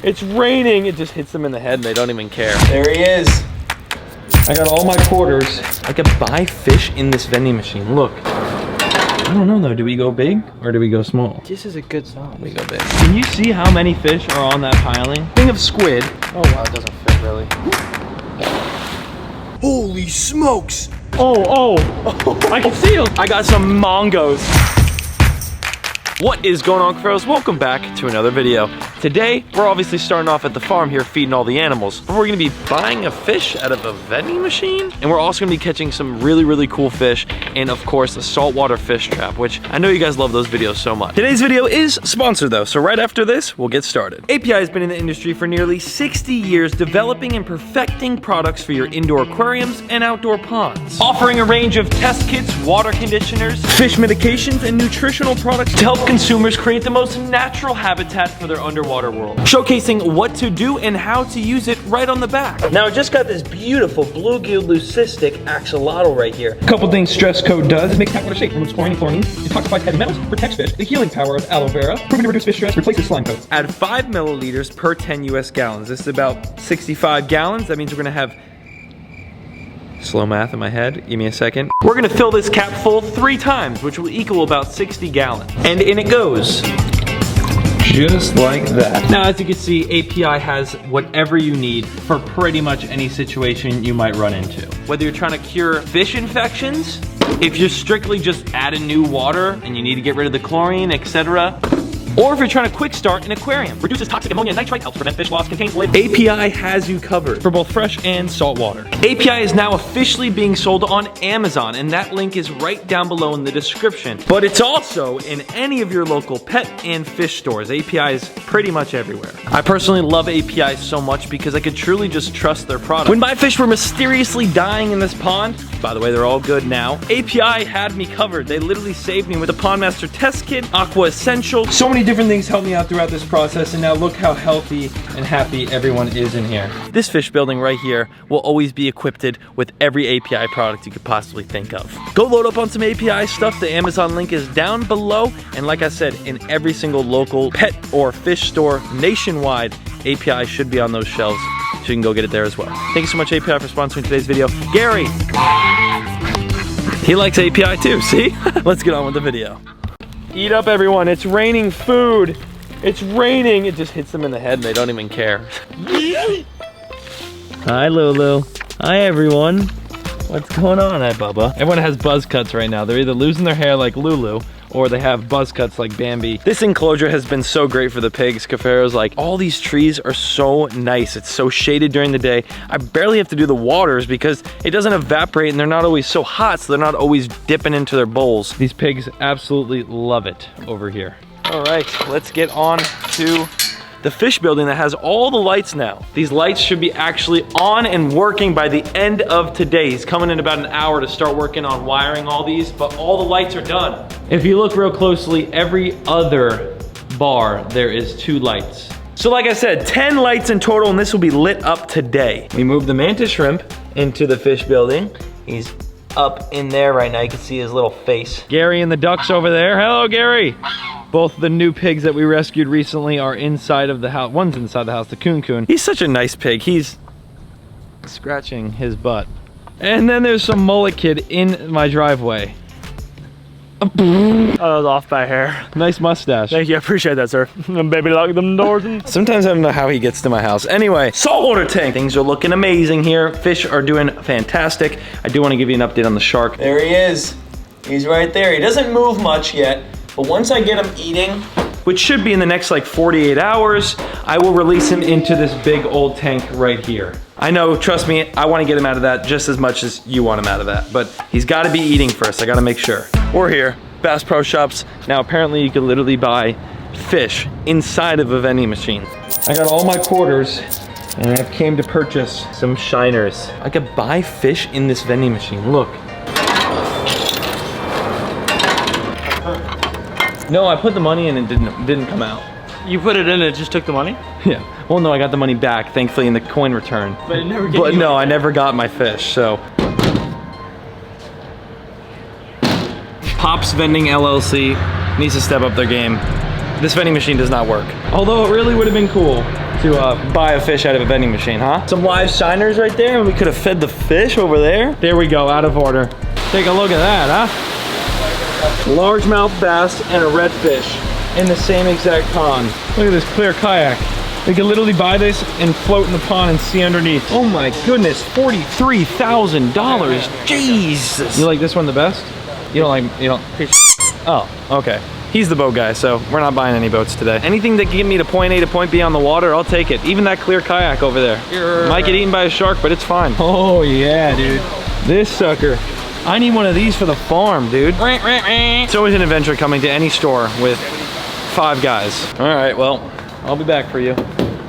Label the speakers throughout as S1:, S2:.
S1: It's raining. It just hits them in the head and they don't even care.
S2: There he is.
S1: I got all my quarters. I could buy fish in this vending machine. Look. I don't know though, do we go big or do we go small?
S2: This is a good size.
S1: We go big. Can you see how many fish are on that piling? Think of squid.
S2: Oh wow, it doesn't fit really. Holy smokes!
S1: Oh, I can see them. I got some mongos. What is going on, Cuffaros? Welcome back to another video. Today, we're obviously starting off at the farm here feeding all the animals, but we're gonna be buying a fish out of a vending machine, and we're also gonna be catching some really cool fish, and of course, a saltwater fish trap, which I know you guys love those videos so much. Today's video is sponsored though, so right after this, we'll get started. API has been in the industry for nearly 60 years, developing and perfecting products for your indoor aquariums and outdoor ponds. Offering a range of test kits, water conditioners, fish medications, and nutritional products to help consumers create the most natural habitat for their underwater world. Showcasing what to do and how to use it right on the back. Now I just got this beautiful bluegill leucistic axolotl right here. A couple things Stress Coat does. It makes tap water safe, removes chlorine and fluorine, detoxifies heavy metals, protects fish, the healing power of aloe vera, proven to reduce fish stress, replaces slime coats. Add 5 milliliters per 10 US gallons. This is about 65 gallons. That means we're gonna have slow math in my head, give me a second. We're gonna fill this cap full 3 times, which will equal about 60 gallons. And in it goes. Just like that. Now, as you can see, API has whatever you need for pretty much any situation you might run into. Whether you're trying to cure fish infections, if you're strictly just adding new water and you need to get rid of the chlorine, etc., or if you're trying to quick start an aquarium, reduces toxic ammonia and nitrite, helps prevent fish loss, contains live. API has you covered for both fresh and salt water. API is now officially being sold on Amazon, and that link is right down below in the description. But it's also in any of your local pet and fish stores. API is pretty much everywhere. I personally love API so much because I could truly just trust their product. When my fish were mysteriously dying in this pond, by the way, they're all good now, API had me covered. They literally saved me with the Pond Master Test Kit, Aqua Essential. So many different things helped me out throughout this process, and now look how healthy and happy everyone is in here. This fish building right here will always be equipped with every API product you could possibly think of. Go load up on some API stuff. The Amazon link is down below, and like I said, in every single local pet or fish store nationwide, API should be on those shelves, so you can go get it there as well. Thank you so much, API, for sponsoring today's video. Gary, he likes API too, see? Let's get on with the video. Eat up, everyone. It's raining food. It's raining. It just hits them in the head and they don't even care. Hi, Lulu. Hi, everyone. What's going on? Hi, Bubba. Everyone has buzz cuts right now. They're either losing their hair like Lulu, or they have buzz cuts like Bambi. This enclosure has been so great for the pigs. Cuffaro's like, all these trees are so nice. It's so shaded during the day. I barely have to do the waters because it doesn't evaporate and they're not always so hot, so they're not always dipping into their bowls. These pigs absolutely love it over here. All right, let's get on to the fish building that has all the lights now. These lights should be actually on and working by the end of today. He's coming in about an hour to start working on wiring all these, but all the lights are done. If you look real closely, every other bar, there is 2 lights. So like I said, 10 lights in total, and this will be lit up today. We moved the mantis shrimp into the fish building. He's up in there right now. You can see his little face. Gary and the ducks over there. Hello, Gary. Both the new pigs that we rescued recently are inside of the house. One's inside the house, the coon. He's such a nice pig. He's scratching his butt. And then there's some mullet kid in my driveway.
S3: Oh, that was off by a hair.
S1: Nice mustache.
S3: Thank you, I appreciate that, sir. Baby, lock them doors in.
S1: Sometimes I don't know how he gets to my house. Anyway, saltwater tank. Things are looking amazing here. Fish are doing fantastic. I do want to give you an update on the shark.
S2: There he is. He's right there. He doesn't move much yet, but once I get him eating,
S1: which should be in the next like 48 hours, I will release him into this big old tank right here. I know, trust me, I want to get him out of that just as much as you want him out of that, but he's got to be eating first. I got to make sure. We're here, Bass Pro Shops. Now apparently you can literally buy fish inside of a vending machine. I got all my quarters and I came to purchase some shiners. I could buy fish in this vending machine. Look. No, I put the money in and it didn't come out.
S3: You put it in and it just took the money?
S1: Yeah. Well, no, I got the money back, thankfully, in the coin return.
S3: But it never gave
S1: But
S3: you
S1: no, I
S3: anything.
S1: never got my fish, so. Pop's Vending LLC needs to step up their game. This vending machine does not work. Although it really would have been cool to buy a fish out of a vending machine, huh? Some live shiners right there, and we could have fed the fish over there.
S3: There we go, out of order. Take a look at that, huh?
S1: Largemouth bass and a redfish in the same exact pond.
S3: Look at this clear kayak. We could literally buy this and float in the pond and see underneath.
S1: Oh my goodness, $43,000. Jesus.
S3: You like this one the best?
S1: You don't. Oh, okay. He's the boat guy, so we're not buying any boats today. Anything that can get me to point A to point B on the water, I'll take it. Even that clear kayak over there. Might get eaten by a shark, but it's fine.
S3: Oh yeah, dude.
S1: This sucker. I need one of these for the farm, dude. It's always an adventure coming to any store with 5 guys. All right, well, I'll be back for you.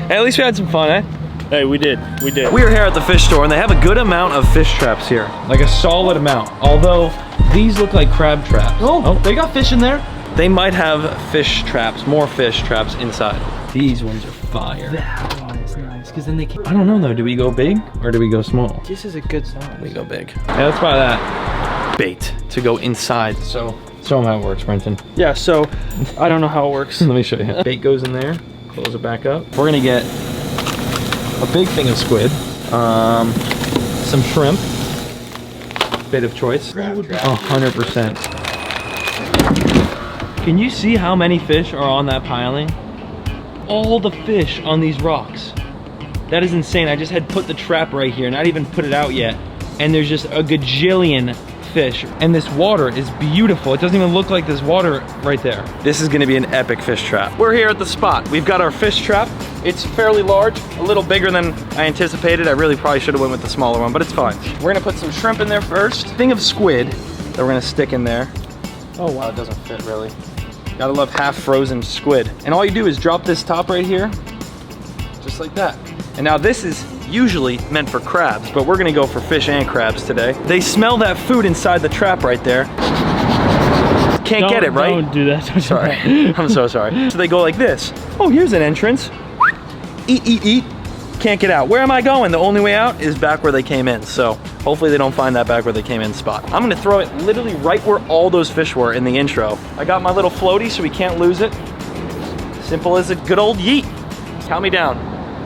S1: Hey, at least we had some fun, eh?
S3: Hey, we did.
S1: We are here at the fish store, and they have a good amount of fish traps here. Like a solid amount. Although, these look like crab traps.
S3: Oh, they got fish in there?
S1: They might have fish traps, more fish traps inside. These ones are fire.
S3: That one is nice, because then they can...
S1: I don't know though, do we go big or do we go small?
S3: This is a good size.
S1: We go big. Yeah, let's buy that. Bait to go inside. So show them how it works, Brenton.
S3: Yeah, so I don't know how it works.
S1: Let me show you. Bait goes in there, close it back up. We're gonna get a big thing of squid, some shrimp, bait of choice, 100%. Can you see how many fish are on that piling? All the fish on these rocks. That is insane. I just had put the trap right here, not even put it out yet. And there's just a gajillion fish. And this water is beautiful. It doesn't even look like there's water right there. This is gonna be an epic fish trap. We're here at the spot. We've got our fish trap. It's fairly large, a little bigger than I anticipated. I really probably should have went with the smaller one, but it's fine. We're gonna put some shrimp in there first. Thing of squid that we're gonna stick in there. Oh wow, it doesn't fit really. Gotta love half frozen squid. And all you do is drop this top right here, just like that. And now this is usually meant for crabs, but we're gonna go for fish and crabs today. They smell that food inside the trap right there. Can't get it, right?
S3: Don't do that. Don't
S1: sorry, I'm so sorry. So they go like this. Oh, here's an entrance. Eat, eat, eat. Can't get out. Where am I going? The only way out is back where they came in. So hopefully they don't find that back where they came in spot. I'm gonna throw it literally right where all those fish were in the intro. I got my little floaty so we can't lose it. Simple as a good old yeet. Count me down.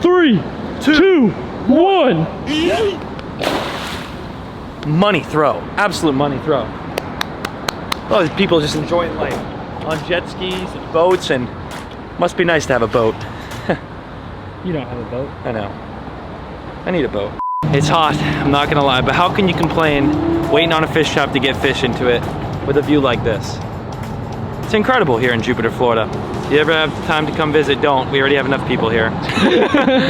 S3: 3, 2, 1.
S1: Money throw. Absolute money throw. Oh, these people just enjoying life on jet skis and boats, and must be nice to have a boat.
S3: You don't have a boat.
S1: I know. I need a boat. It's hot, I'm not gonna lie, but how can you complain waiting on a fish trap to get fish into it with a view like this? It's incredible here in Jupiter, Florida. If you ever have time to come visit, don't. We already have enough people here.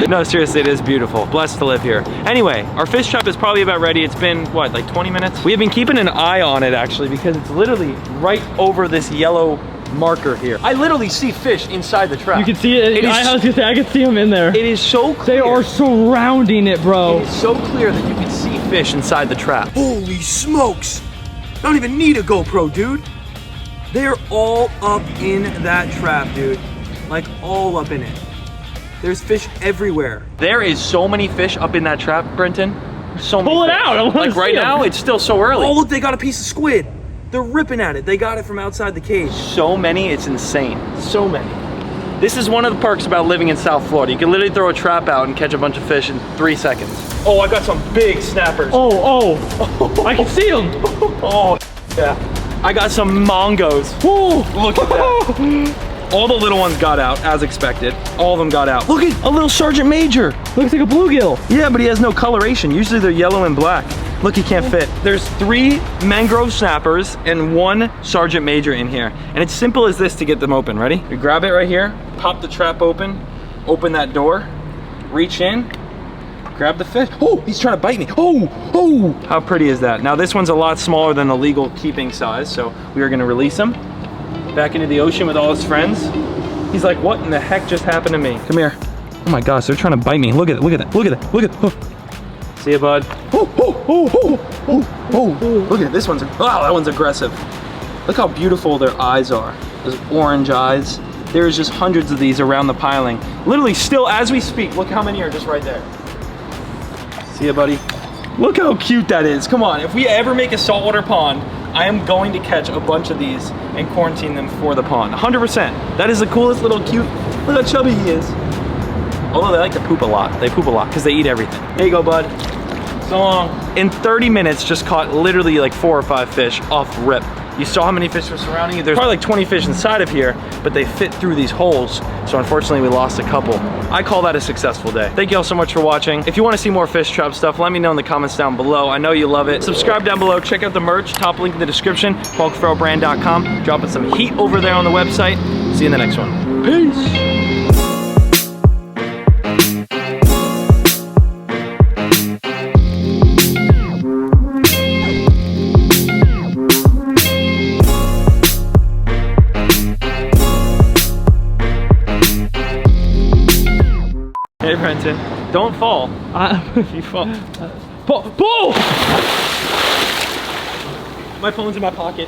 S1: No, seriously, it is beautiful. Blessed to live here. Anyway, our fish trap is probably about ready. It's been, what, like 20 minutes? We have been keeping an eye on it, actually, because it's literally right over this yellow marker here. I literally see fish inside the trap.
S3: You can see it. I was gonna say, I can see them in there.
S1: It is so clear.
S3: They are surrounding it, bro.
S1: It is so clear that you can see fish inside the trap. Holy smokes! I don't even need a GoPro, dude. They're all up in that trap, dude. Like, all up in it. There's fish everywhere. There is so many fish up in that trap, Brenton. So many.
S3: Pull it
S1: fish.
S3: out. I want
S1: like
S3: to
S1: right
S3: see
S1: now,
S3: them.
S1: it's still so early. Oh, look, they got a piece of squid. They're ripping at it. They got it from outside the cage. So many, it's insane. So many. This is one of the perks about living in South Florida. You can literally throw a trap out and catch a bunch of fish in 3 seconds. Oh, I got some big snappers.
S3: Oh, I can see them.
S1: Oh, yeah. I got some mongos.
S3: Ooh.
S1: Look at that. All the little ones got out, as expected. All of them got out. Look at a little Sergeant Major.
S3: Looks like a bluegill.
S1: Yeah, but he has no coloration. Usually they're yellow and black. Look, he can't fit. There's 3 mangrove snappers and 1 Sergeant Major in here. And it's simple as this to get them open. Ready? You grab it right here, pop the trap open that door, reach in, grab the fish. Oh, he's trying to bite me. Oh, how pretty is that? Now this one's a lot smaller than the legal keeping size, so we are gonna release him back into the ocean with all his friends. He's like, what in the heck just happened to me? Come here. Oh my gosh, they're trying to bite me. Look at it, look at it, look at it, look at it. Oh. See ya, bud. Look at it, this one's, wow, that one's aggressive. Look how beautiful their eyes are. Those orange eyes. There's just hundreds of these around the piling. Literally still as we speak, look how many are just right there. See ya, buddy. Look how cute that is. Come on, if we ever make a saltwater pond, I am going to catch a bunch of these and quarantine them for the pond. 100%. That is the coolest little cute, look how chubby he is. Although they like to poop a lot. They poop a lot because they eat everything. There you go, bud. So long. In 30 minutes, just caught literally like 4 or 5 fish off rip. You saw how many fish were surrounding you. There's probably like 20 fish inside of here, but they fit through these holes. So unfortunately, we lost a couple. I call that a successful day. Thank you all so much for watching. If you want to see more fish trap stuff, let me know in the comments down below. I know you love it. Subscribe down below. Check out the merch. Top link in the description. PaulCuffarobrand.com. Dropping some heat over there on the website. See you in the next one. Peace. Hey Brenton, don't fall. If you fall, pull! My phone's in my pocket.